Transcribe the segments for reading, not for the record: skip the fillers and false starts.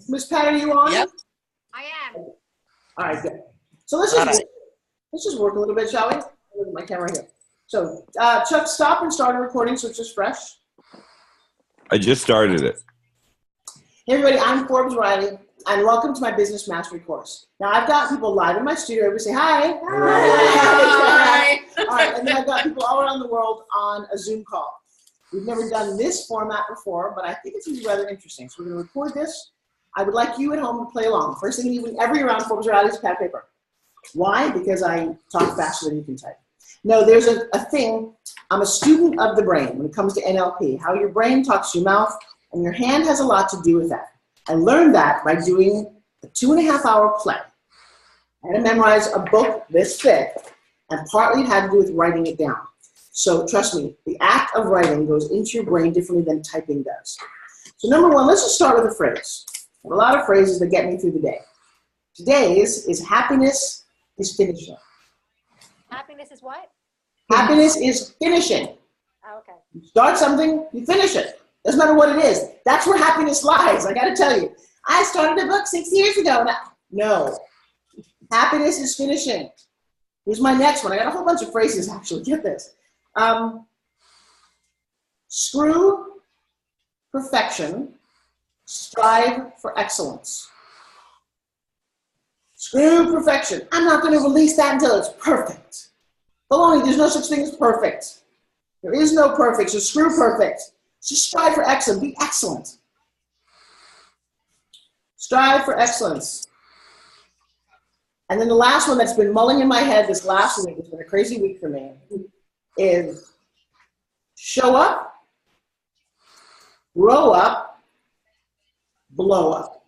Miss Pat, are you on? Yep. I am. All right, good. So let's just work a little bit, shall we? Look at my camera here. So Chuck, stop and start a recording so it's just fresh. I just started it. Hey everybody, I'm Forbes Riley, and welcome to my Business Mastery course. Now I've got people live in my studio. Everybody say hi. Hi. All right, and then I've got people all around the world on a Zoom call. We've never done this format before, but I think it's going to be rather interesting. So we're going to record this. I would like you at home to play along. First thing you do every round, Forbes Riley, is pad of paper. Why? Because I talk faster than you can type. No, there's a thing. I'm a student of the brain when it comes to NLP, how your brain talks to your mouth, and your hand has a lot to do with that. I learned that by doing a 2.5-hour play. I had to memorize a book this thick, and partly it had to do with writing it down. So trust me, the act of writing goes into your brain differently than typing does. So number one, let's just start with a phrase. I have a lot of phrases that get me through the day. Today's is happiness is finishing. Happiness is what? Happiness is finishing. Oh, okay. You start something, you finish it. Doesn't matter what it is. That's where happiness lies. I got to tell you. I started a book 6 years ago. No. Happiness is finishing. Here's my next one. I got a whole bunch of phrases, actually. Get this. Screw perfection. Strive for excellence. Screw perfection. I'm not going to release that until it's perfect. Baloney, there's no such thing as perfect. There is no perfect, so screw perfect. Just strive for excellence. Be excellent. Strive for excellence. And then the last one that's been mulling in my head this last week, it's been a crazy week for me, is show up, grow up, blow up.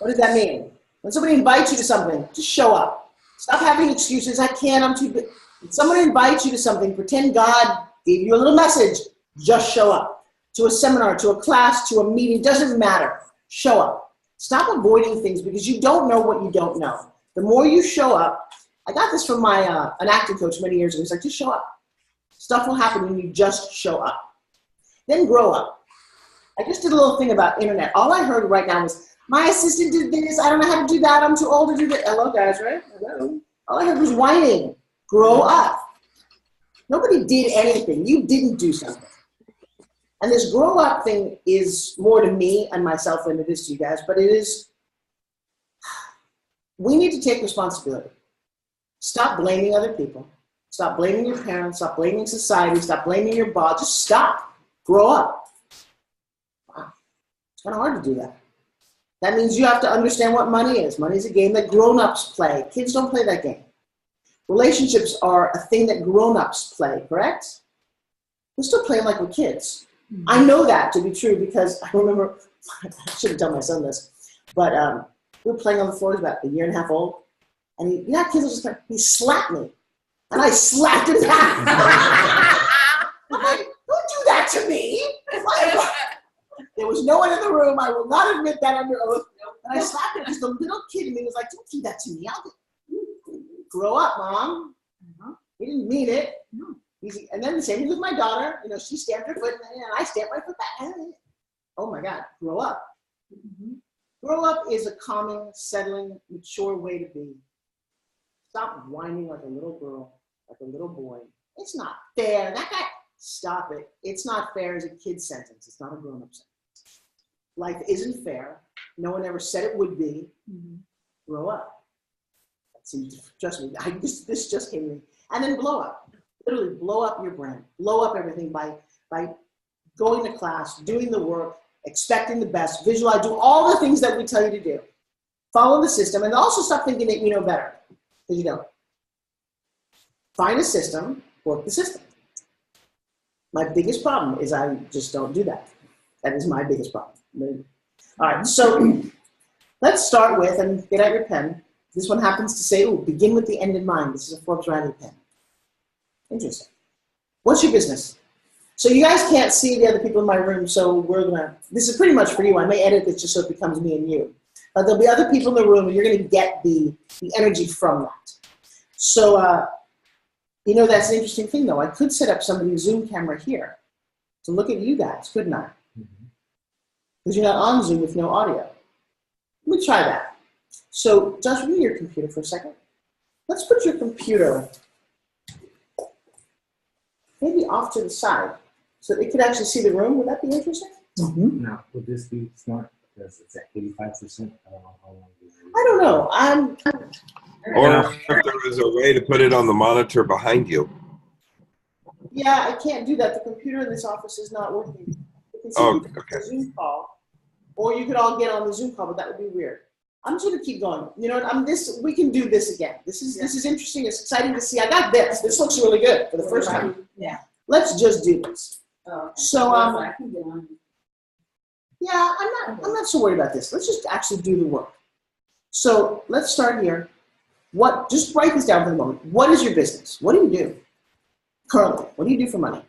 What does that mean? When somebody invites you to something, just show up. Stop having excuses. I can't, I'm too big. When someone invites you to something, pretend God gave you a little message. Just show up. To a seminar, to a class, to a meeting, doesn't matter. Show up. Stop avoiding things because you don't know what you don't know. The more you show up, I got this from my an acting coach many years ago. He's like, just show up. Stuff will happen when you just show up. Then grow up. I just did a little thing about internet. All I heard right now was, my assistant did this. I don't know how to do that. I'm too old to do that. Hello, guys, right? Hello. All I heard was whining. Grow up. Nobody did anything. You didn't do something. And this grow up thing is more to me and myself than it is to you guys, but it is, we need to take responsibility. Stop blaming other people. Stop blaming your parents. Stop blaming society. Stop blaming your boss. Just stop. Grow up. Wow. It's kind of hard to do that. That means you have to understand what money is. Money is a game that grown-ups play. Kids don't play that game. Relationships are a thing that grown-ups play, correct? We're still playing like we're kids. Mm-hmm. I know that to be true because I remember, I shouldn't tell my son this, but we were playing on the floor. He was about 1.5 years old. And he, kids are just like, he slapped me. And I slapped him back. I'm like, don't do that to me. There was no one in the room. I will not admit that under oath. And I slapped him because the little kid in me was like, don't do that to me. Grow up, Mom. He didn't mean it. And then the same thing with my daughter. You know, she stamped her foot and I stamped my foot back. Oh my God, grow up. Grow up is a calming, settling, mature way to be. Stop whining like a little girl, like a little boy. It's not fair. That guy, stop it. It's not fair is a kid's sentence. It's not a grown-up sentence. Life isn't fair. No one ever said it would be. Grow up. See, trust me, this just came to me. And then blow up. Literally blow up your brand. Blow up everything by going to class, doing the work, expecting the best, visualize, do all the things that we tell you to do. Follow the system, and also stop thinking that you know better, because you don't. Find a system, work the system. My biggest problem is I just don't do that. That is my biggest problem. All right, so let's start with, and get out your pen. This one happens to say, ooh, begin with the end in mind. This is a Forbes Riley pen. Interesting. What's your business? So you guys can't see the other people in my room, so we're gonna, this is pretty much for you. I may edit this just so it becomes me and you. But there'll be other people in the room and you're gonna get the energy from that. So, you know, that's an interesting thing though. I could set up somebody's Zoom camera here to look at you guys, couldn't I? because you're not on Zoom with no audio. Let me try that. So, Josh, read your computer for a second. Let's put your computer maybe off to the side so that it could actually see the room. Would that be interesting? Mm-hmm. Now, would this be smart? Because it's at 85%. I don't know how long. I don't know. Or if there was a way to put it on the monitor behind you. Yeah, I can't do that. The computer in this office is not working. You can see Okay. the Zoom call, or you could all get on the Zoom call, but that would be weird. I'm just gonna keep going. You know what? We can do this again. This is interesting. It's exciting to see. I got this. This looks really good for the first time. Yeah. Let's just do this. Oh, So I can get on. yeah, I'm not so worried about this. Let's just actually do the work. So let's start here. Just write this down for the moment. What is your business? What do you do currently? What do you do for money?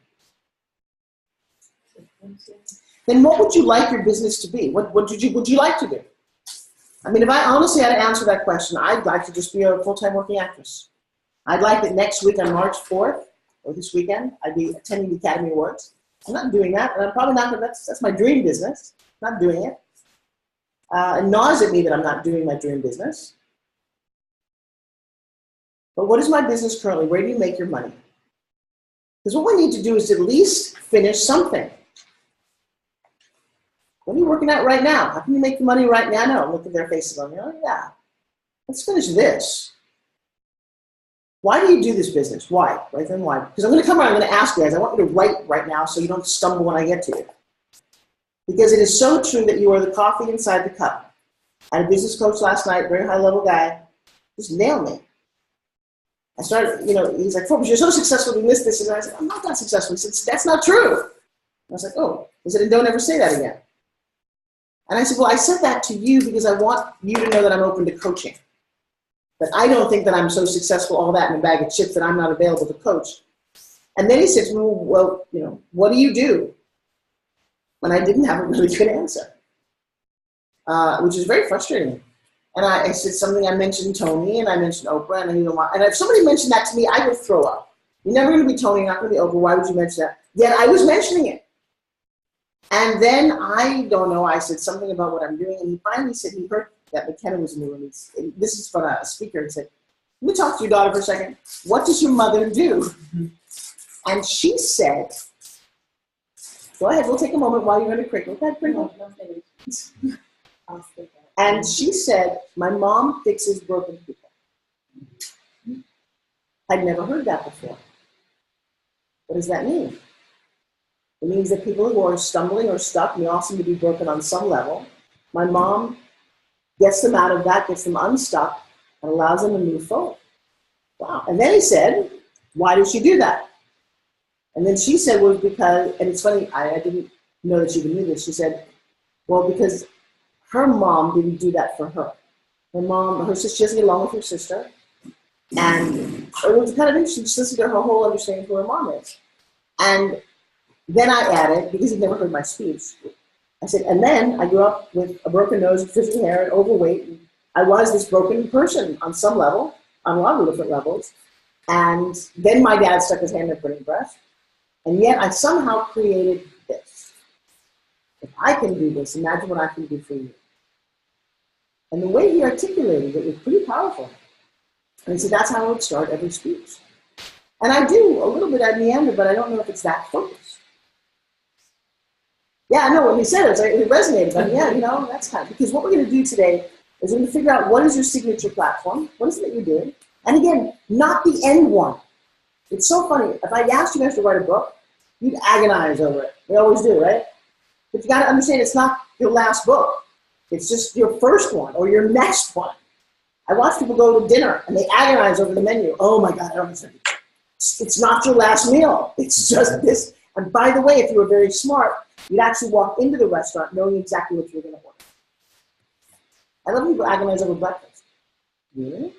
Then what would you like your business to be? What would you like to do? I mean, if I honestly had to answer that question, I'd like to just be a full-time working actress. I'd like that next week on March 4th, or this weekend, I'd be attending the Academy Awards. I'm not doing that, and I'm probably not going to, that's my dream business. I'm not doing it. It gnaws at me that I'm not doing my dream business. But what is my business currently? Where do you make your money? Because what we need to do is at least finish something. What are you working at right now? How can you make the money right now? No, look at their faces on you. Oh, yeah, let's finish this. Why do you do this business? Why? Right then, why? Because I'm going to come around, I'm going to ask you guys. I want you to write right now so you don't stumble when I get to you. Because it is so true that you are the coffee inside the cup. I had a business coach last night, very high-level guy, just nailed me. I started, he's like, Forbes, you're so successful doing this. And I said, I'm not that successful. He said, that's not true. And I was like, oh. He said, and don't ever say that again. And I said, well, I said that to you because I want you to know that I'm open to coaching. That I don't think that I'm so successful, all that in a bag of chips, that I'm not available to coach. And then he said to me, well, what do you do? And I didn't have a really good answer, which is very frustrating. And I said something, I mentioned Tony, and I mentioned Oprah, and if somebody mentioned that to me, I would throw up. You're never going to be Tony, you're not going to be Oprah, why would you mention that? Yet I was mentioning it. And then, I don't know, I said something about what I'm doing, and he finally said he heard that McKenna was in the room. This is from a speaker, and said, let me talk to your daughter for a second. What does your mother do? Mm-hmm. And she said, go ahead, we'll take a moment while you're in a crinkle. Go ahead, crinkle. And she said, my mom fixes broken people. I'd never heard that before. What does that mean? It means that people who are stumbling or stuck, and they all seem to be broken on some level, my mom gets them out of that, gets them unstuck, and allows them to move forward. Wow. And then he said, why did she do that? And then she said, well, because, and it's funny, I didn't know that she even knew this. She said, well, because her mom didn't do that for her. Her sister, she doesn't get along with her sister. And it was kind of interesting. She listened to her whole understanding of who her mom is. And then I added, because he'd never heard my speech, I said, and then I grew up with a broken nose, frizzy hair, and overweight. And I was this broken person on some level, on a lot of different levels. And then my dad stuck his hand in a printing press. And yet I somehow created this. If I can do this, imagine what I can do for you. And the way he articulated it was pretty powerful. And he said, that's how I would start every speech. And I do a little bit at meander, but I don't know if it's that focused. Yeah, I know what he said. It resonated. But yeah, that's kind of, because what we're going to do today is we're going to figure out what is your signature platform, what is it that you're doing, and again, not the end one. It's so funny. If I asked you guys to write a book, you'd agonize over it. We always do, right? But you got to understand, it's not your last book. It's just your first one or your next one. I watch people go to dinner and they agonize over the menu. Oh my God, I don't understand. It's not your last meal. It's just this. And by the way, if you were very smart, you'd actually walk into the restaurant knowing exactly what you were going to order. I love when people agonize over breakfast. Really?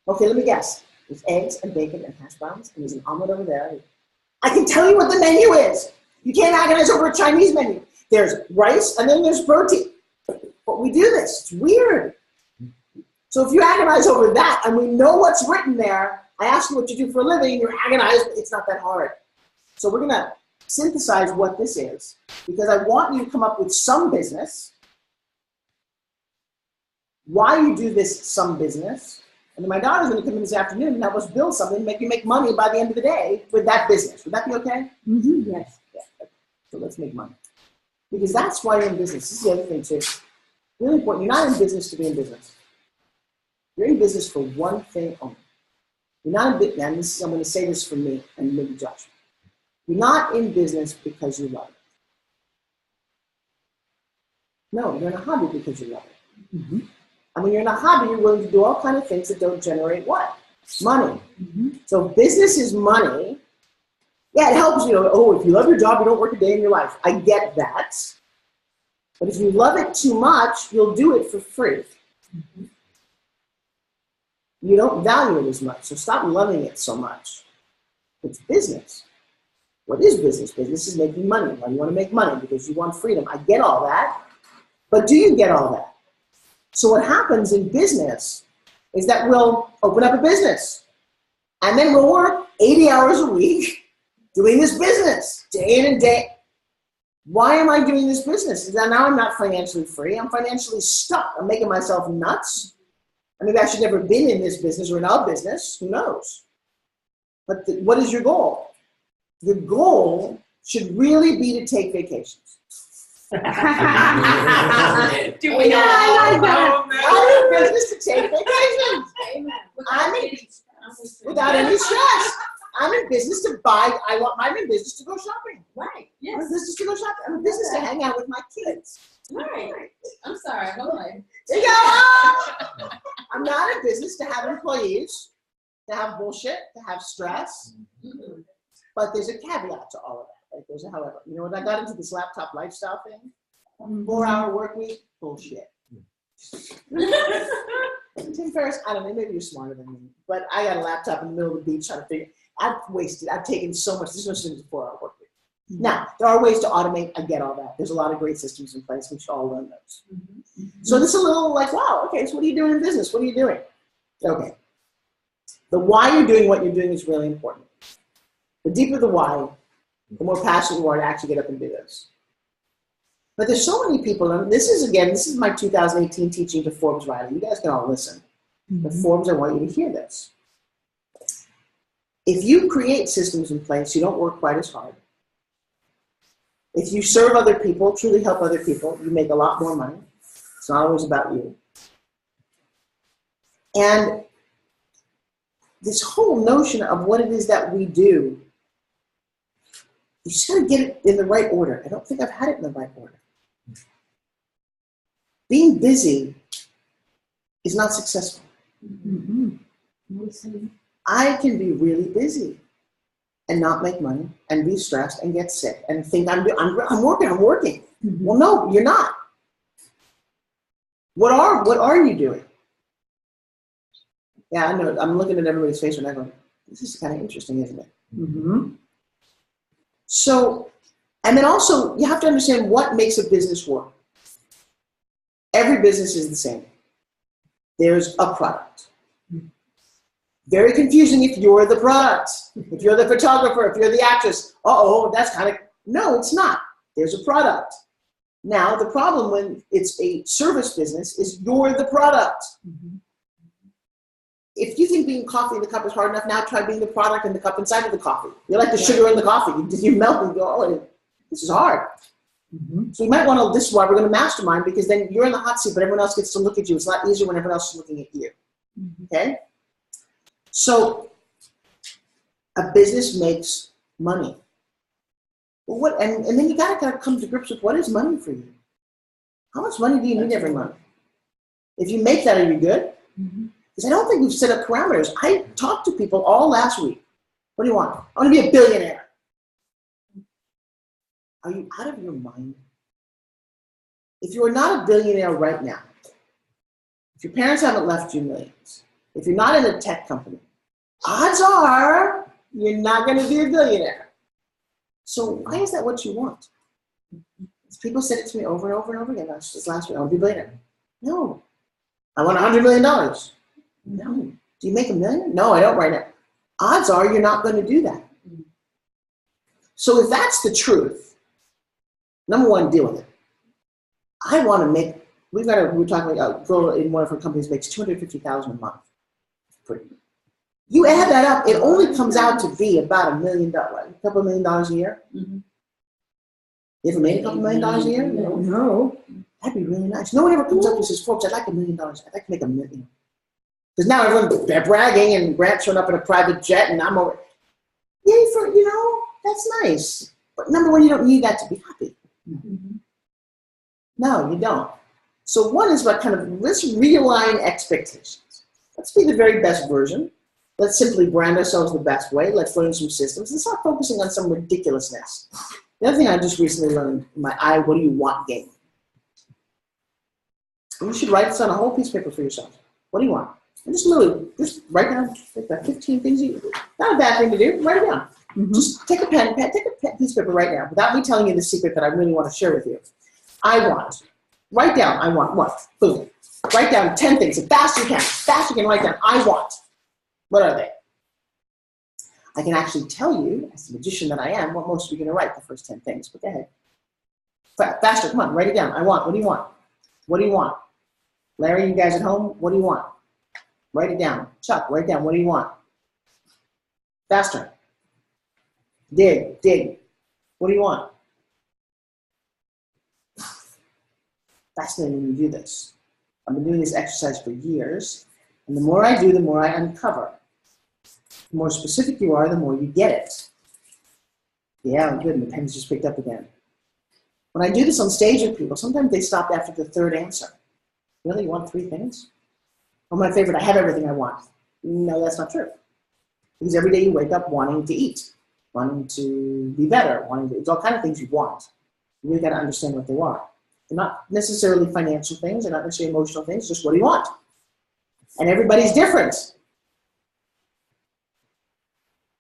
Okay, let me guess. There's eggs and bacon and hash browns, and there's an omelet over there. I can tell you what the menu is. You can't agonize over a Chinese menu. There's rice, and then there's protein. But we do this. It's weird. So if you agonize over that, and we know what's written there, I ask you what you do for a living, and you're agonized, it's not that hard. So we're going to synthesize what this is, because I want you to come up with some business, why you do this some business, and then my daughter's going to come in this afternoon and help us build something, make you make money by the end of the day with that business. Would that be okay? Mm-hmm. Yes. Yeah. So let's make money. Because that's why you're in business. This is the other thing too. Really important. You're not in business to be in business. You're in business for one thing only. You're not in business, and this is, I'm going to say this for me and maybe Josh. You're not in business because you love it. No, you're in a hobby because you love it. Mm-hmm. And when you're in a hobby, you're willing to do all kinds of things that don't generate what? Money. Mm-hmm. So if business is money, yeah, it helps you. Oh, if you love your job, you don't work a day in your life. I get that. But if you love it too much, you'll do it for free. Mm-hmm. You don't value it as much, so stop loving it so much. It's business. What is business? Business is making money. Why do you want to make money? Because you want freedom. I get all that. But do you get all that? So what happens in business is that we'll open up a business. And then we'll work 80 hours a week doing this business, day in and day. Why am I doing this business? Because now I'm not financially free. I'm financially stuck. I'm making myself nuts. I mean, I should never have been in this business or in our business. Who knows? But what is your goal? Your goal should really be to take vacations. Do we Yeah, I know? I'm in business to take vacations. Amen. I'm in, without any stress. I'm in business to buy. I'm in business to go shopping. Right. I'm in Yes. business to go shopping. I'm in business to hang out with my kids. Right. I'm sorry. Hold on. There you go. I'm not in business to have employees, to have bullshit, to have stress. Mm-hmm. But there's a caveat to all of that. Right? There's a however. You know, when I got into this laptop lifestyle thing, 4-hour work week, bullshit. Tim Ferriss, I don't know, maybe you're smarter than me, but I got a laptop in the middle of the beach trying to figure. I've taken so much. There's no such thing as a 4-hour work week. Now, there are ways to automate. I get all that. There's a lot of great systems in place. We should all learn those. So this is a little like, wow, okay, so what are you doing in business? What are you doing? Okay. The why you're doing what you're doing is really important. The deeper the why, the more passionate you are to actually get up and do this. But there's so many people, and this is my 2018 teaching to Forbes Riley. You guys can all listen. But Forbes, I want you to hear this. If you create systems in place, you don't work quite as hard. If you serve other people, truly help other people, you make a lot more money. It's not always about you. And this whole notion of what it is that we do, you just got to get it in the right order. I don't think I've had it in the right order. Being busy is not successful. Mm-hmm. I can be really busy and not make money and be stressed and get sick and think I'm working. Mm-hmm. Well, no, you're not. What are you doing? Yeah, I know. I'm looking at everybody's face and I go, this is kind of interesting, isn't it? Mm-hmm. So, and then also you have to understand what makes a business work. Every business is the same. There's a product. Very confusing if you're the product, if you're the photographer, if you're the actress. That's kind of, no, it's not. There's a product. Now, the problem when it's a service business is you're the product. Mm-hmm. If you think being coffee in the cup is hard enough, now try being the product in the cup inside of the coffee. You're like the sugar in the coffee. You melt and go, oh, this is hard. Mm-hmm. So you might want to, this is why we're going to mastermind, because then you're in the hot seat, but everyone else gets to look at you. It's a lot easier when everyone else is looking at you. Mm-hmm. Okay? So a business makes money. Well, and then you got to come to grips with what is money for you. How much money do you need every month? If you make that, are you good? Mm-hmm. Because I don't think we've set up parameters. I talked to people all last week. What do you want? I want to be a billionaire. Are you out of your mind? If you are not a billionaire right now, if your parents haven't left you millions, if you're not in a tech company, odds are you're not going to be a billionaire. So why is that what you want? People said it to me over and over and over again. This last week, I want to be a billionaire. No. I want $100 million. No. Do you make $1 million? No, I don't right now. Odds are you're not going to do that. So if that's the truth, number one, deal with it. I want to make, we were talking about a girl in one of her companies makes $250,000 a month. You add that up, it only comes out to be about $1 million, a couple $1 million a year. Mhm. You ever made a couple $1 million a year? No. That'd be really nice. No one ever comes up and says, folks, I'd like $1 million. I'd like to make $1 million. Because now everyone's bragging and Grant's showing up in a private jet and I'm over. Yay for, that's nice. But number one, you don't need that to be happy. Mhm. No, you don't. So one is about let's realign expectations. Let's be the very best version. Let's simply brand ourselves the best way. Let's learn some systems and stop focusing on some ridiculousness. The other thing I just recently learned in my what do you want game. You should write this on a whole piece of paper for yourself. What do you want? And just write down like 15 things not a bad thing to do. Write it down. Mhm. Just take a piece of paper right now without me telling you the secret that I really want to share with you. Write down, I want what? Boom. Write down 10 things as fast as you can. As fast as you can write down, I want. What are they? I can actually tell you, as the magician that I am, what most of you are going to write the first 10 things. But go ahead. Faster, come on, write it down. I want. What do you want? What do you want? Larry, you guys at home, what do you want? Write it down. Chuck, write it down. What do you want? Faster. Dig. What do you want? Fascinating when you do this. I've been doing this exercise for years, and the more I do, the more I uncover. The more specific you are, the more you get it. Yeah, good, and the pen's just picked up again. When I do this on stage with people, sometimes they stop after the third answer. Really, you want 3 things? Oh, my favorite, I have everything I want. No, that's not true. Because every day you wake up wanting to eat, wanting to be better, it's all kinds of things you want. You really got to understand what they are. They're not necessarily financial things, they're not necessarily emotional things, just what do you want? And everybody's different.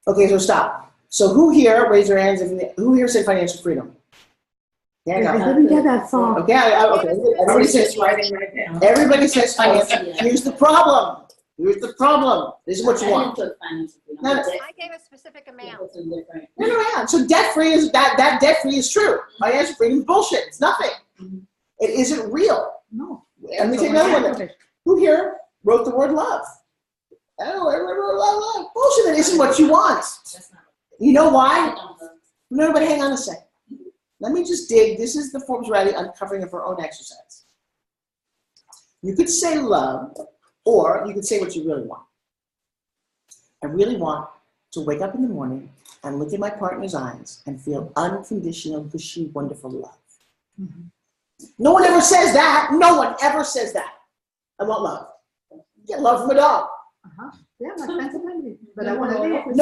Okay, so stop. So who here, raise your hands, who here said financial freedom? Yeah, I go. didn't get that song. Okay, okay. Everybody says writing right now. Everybody says financial. Here's the problem. This is what you want. No, I gave a specific amount. No. So debt-free is that debt-free is true. Financial freedom is bullshit. It's nothing. It isn't real. No. Let me take another one. Who here wrote the word love? Oh, everyone wrote love. Bullshit. That isn't what you want. You know why? No, but hang on a second. Let me just dig. This is the Forbes Riley uncovering of her own exercise. You could say love, or you could say what you really want. I really want to wake up in the morning and look in my partner's eyes and feel unconditional, gushy, wonderful love. Mhm. No one ever says that. No one ever says that. I want love. Get love from a dog. Yeah, my friends are hungry, but I want to live.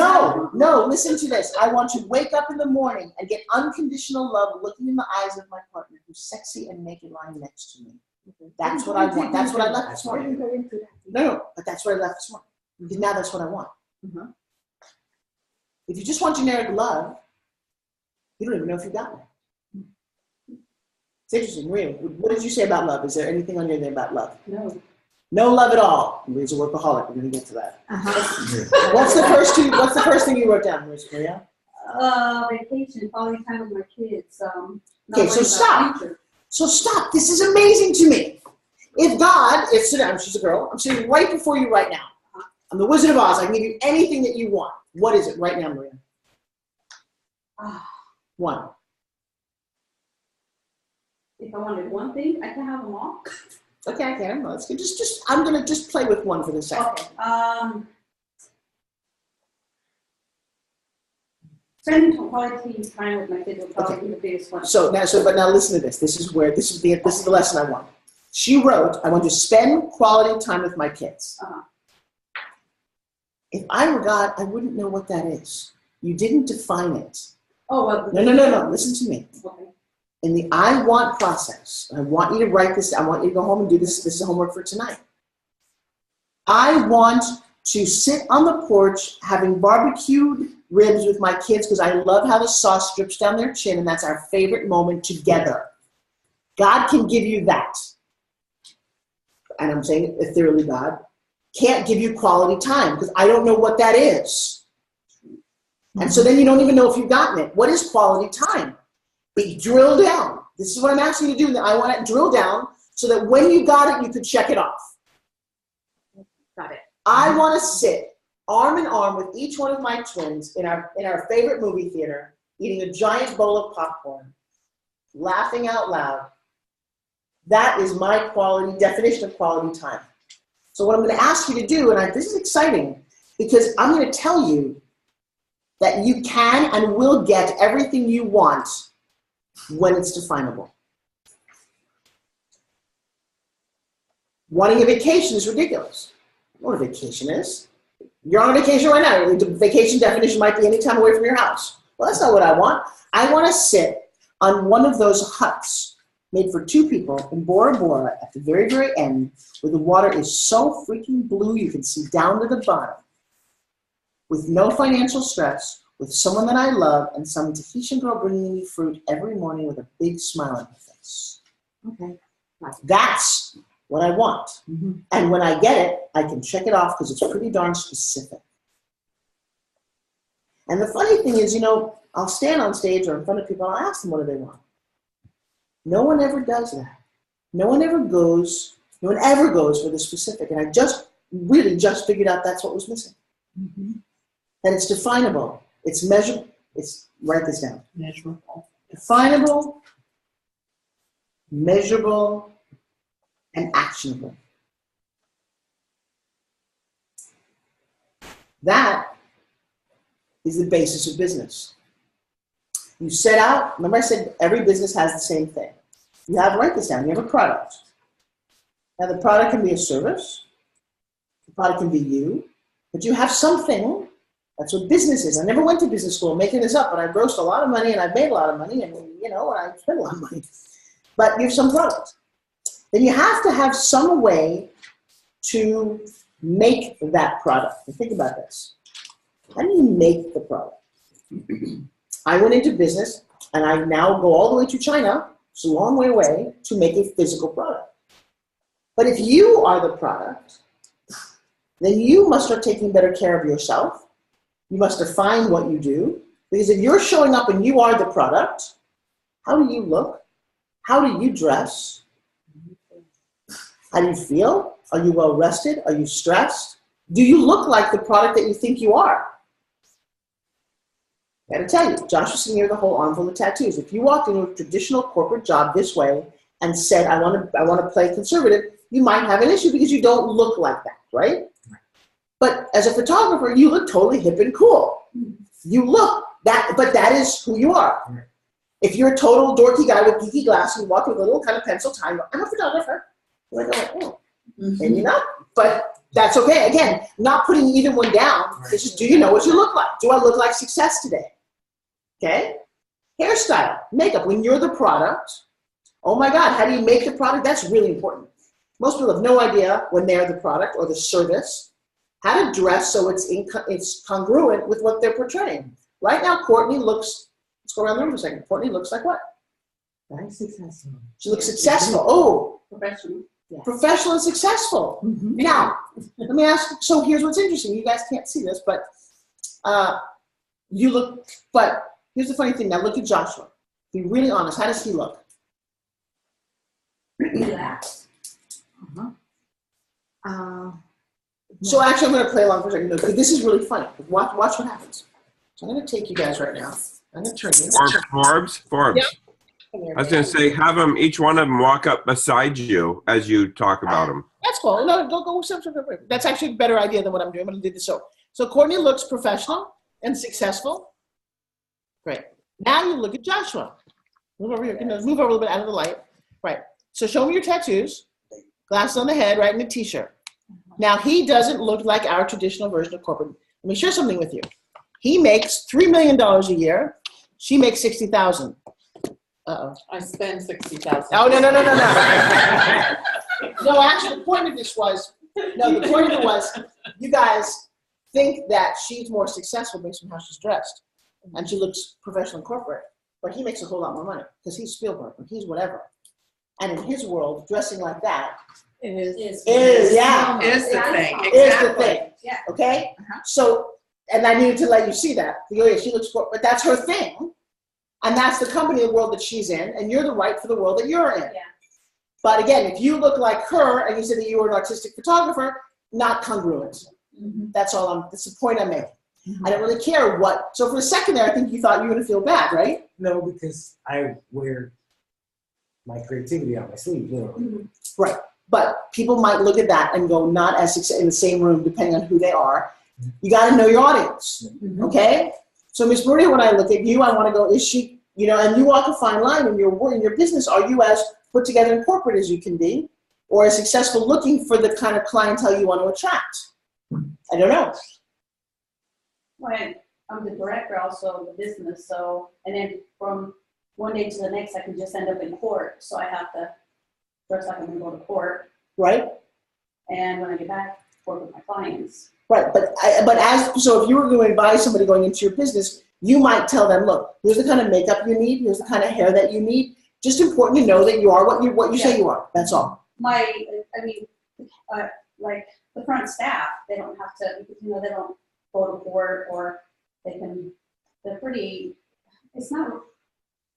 No, listen to this. I want to wake up in the morning and get unconditional love looking in the eyes of my partner who's sexy and naked lying next to me. That's what I want. That's what I left this morning. No, but that's what I left this morning. Because now that's what I want. Mhm. If you just want generic love, you don't even know if you got it. It's interesting, Maria. What did you say about love? Is there anything on your there about love? No. No love at all. Maria's a workaholic. We're going to get to that. Uh-huh. What's the first thing you wrote down, Maria? Vacation, quality time with my kids. Okay, so stop. So stop. This is amazing to me. Sit down, she's a girl. I'm sitting right before you right now. I'm the Wizard of Oz. I can give you anything that you want. What is it right now, Maria? One. If I wanted one thing, I can have them all. Okay, I can. Let's get I'm gonna just play with one for the second. Okay. Spending quality time with my kids will probably be the biggest one. But now listen to this. This is the lesson I want. She wrote, I want to spend quality time with my kids. Uh-huh. If I were God, I wouldn't know what that is. You didn't define it. Oh, well. No. Listen to me. Okay. In the I want process, I want you to write this. I want you to go home and do this. This is homework for tonight. I want to sit on the porch having barbecued ribs with my kids because I love how the sauce drips down their chin, and that's our favorite moment together. God can give you that. And I'm saying ethereally God can't give you quality time because I don't know what that is. And so then you don't even know if you've gotten it. What is quality time? Drill down. This is what I'm asking you to do. I want to drill down so that when you got it, you could check it off. Got it. I want to sit arm in arm with each one of my twins in our favorite movie theater, eating a giant bowl of popcorn, laughing out loud. That is my definition of quality time. So what I'm going to ask you to do, and this is exciting, because I'm going to tell you that you can and will get everything you want when it's definable. Wanting a vacation is ridiculous. I know what a vacation is. You're on a vacation right now. The vacation definition might be any time away from your house. Well, that's not what I want. I want to sit on one of those huts made for 2 people in Bora Bora at the very, very end, where the water is so freaking blue you can see down to the bottom, with no financial stress, with someone that I love, and some Tahitian girl bringing me fruit every morning with a big smile on her face. Okay. That's what I want. And when I get it, I can check it off because it's pretty darn specific. And the funny thing is, I'll stand on stage or in front of people and I'll ask them what do they want. No one ever does that. No one ever goes for the specific. And I really just figured out that's what was missing. That it's definable. It's measurable. Write this down. Measurable. Definable, measurable, and actionable. That is the basis of business. You set out, remember I said every business has the same thing. Write this down, you have a product. Now the product can be a service, the product can be you, but you have something. That's what business is. I never went to business school, making this up, but I grossed a lot of money and I've made a lot of money and I spent a lot of money. But you have some product. Then you have to have some way to make that product. And think about this. How do you make the product? I went into business and I now go all the way to China, it's a long way away, to make a physical product. But if you are the product, then you must start taking better care of yourself. You must define what you do. Because if you're showing up and you are the product, how do you look? How do you dress? How do you feel? Are you well rested? Are you stressed? Do you look like the product that you think you are? I gotta tell you, Josh was sitting here with a whole armful of tattoos. If you walked into a traditional corporate job this way and said, I want to play conservative, you might have an issue because you don't look like that, right? But as a photographer, you look totally hip and cool. You look that, but that is who you are. If you're a total dorky guy with geeky glasses, you walk with a little kind of pencil tie, I'm a photographer. You're like, oh, and you're not, but that's okay. Again, not putting either one down. It's just, do you know what you look like? Do I look like success today? Okay? Hairstyle, makeup. When you're the product, oh my God, how do you make the product? That's really important. Most people have no idea when they're the product or the service, how to dress so it's congruent with what they're portraying. Right now, Courtney looks, let's go around the room for a second. Courtney looks like what? Very successful. She looks successful. Oh, Professional. Yes. professional and successful. Now, let me ask, so here's what's interesting. You guys can't see this, but here's the funny thing. Now look at Joshua. Be really honest. How does he look? Relax. So actually, I'm going to play along for a second because this is really funny. Watch what happens. So I'm going to take you guys right now. I'm going to turn you. Forbes. Yep. I was going to say, have them, each one of them walk up beside you as you talk about them. That's cool. No, go. That's actually a better idea than what I'm doing. I'm going to do this. So Courtney looks professional and successful. Great. Now you look at Joshua. Move over here. Move over a little bit out of the light. Right. So show me your tattoos. Glasses on the head, right, and a t-shirt. Now he doesn't look like our traditional version of corporate. Let me share something with you. He makes $3 million a year. She makes $60,000. Uh-oh. I spend $60,000. Oh, no. No, actually, the point of this was, you guys think that she's more successful based on how she's dressed. And she looks professional and corporate. But he makes a whole lot more money because he's Spielberg or he's whatever. And in his world, dressing like that Is is the thing. is the thing. Yeah. Okay? So And I needed to let you see that. Oh yeah, she looks but that's her thing. And that's the company of the world that she's in, and you're the right for the world that you're in. Yeah. But again, if you look like her and you said that you were an artistic photographer, not congruent. That's the point I'm making. I don't really care what. So for a second there, I think you thought you were going to feel bad, right? No, because I wear my creativity on my sleeve, literally. Right. But people might look at that and go, not as in the same room, depending on who they are. You got to know your audience, okay? So Miss Maria, when I look at you, I want to go, is she, and you walk a fine line in your business. Are you as put together and corporate as you can be, or as successful looking for the kind of clientele you want to attract? I don't know. Well, I'm the director also of the business, so, and then from one day to the next, I can just end up in court. So I have to, first I'm gonna go to court, Right? and when I get back, work with my clients. Right, so if you were going to advise somebody going into your business, you might tell them, look, here's the kind of makeup you need, here's the kind of hair that you need. Just important to know that you are what you say you are. That's all. Like the front staff, they don't have to, because they don't go to court, or they're pretty,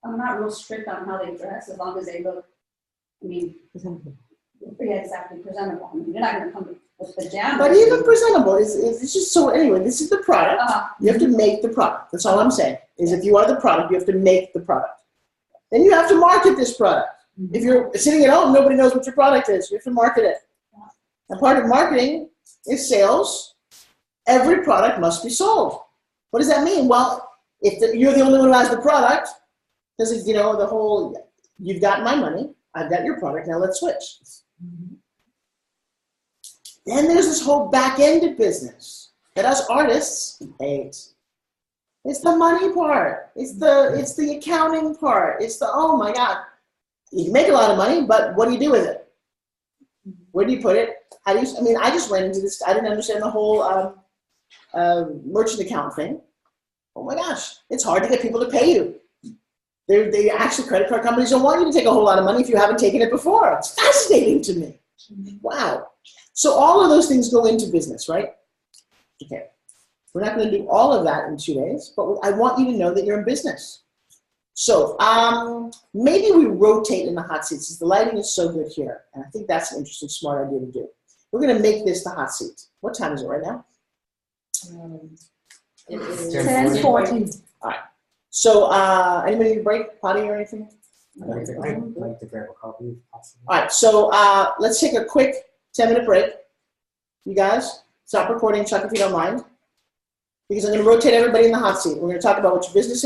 I'm not real strict on how they dress, as long as they look, yeah, exactly, presentable. You're not gonna come with pajamas. But even presentable is just so, anyway, this is the product. Uh-huh. You have to make the product. That's all I'm saying, is if you are the product, you have to make the product. Then you have to market this product. If you're sitting at home, nobody knows what your product is. You have to market it. And part of marketing is sales. Every product must be sold. What does that mean? Well, if you're the only one who has the product, because the whole, you've got my money, I've got your product, now let's switch. Then there's this whole back-ended business that us artists hate. It's the money part. It's the accounting part. It's the, oh my God. You can make a lot of money, but what do you do with it? Where do you put it? How do you, I just went into this, I didn't understand the whole merchant account thing. Oh my gosh, it's hard to get people to pay you. They actually, credit card companies don't want you to take a whole lot of money if you haven't taken it before. It's fascinating to me. Wow. So all of those things go into business, right? Okay. We're not going to do all of that in 2 days, but I want you to know that you're in business. So maybe we rotate in the hot seats, since the lighting is so good here. And I think that's an interesting, smart idea to do. We're going to make this the hot seat. What time is it right now? It is 10:40. All right. So anybody need a break, potty or anything? I'd like to grab a coffee if possible. All right. So let's take a quick 10-minute break. You guys, stop recording, Chuck, if you don't mind. Because I'm going to rotate everybody in the hot seat. We're going to talk about what your business is.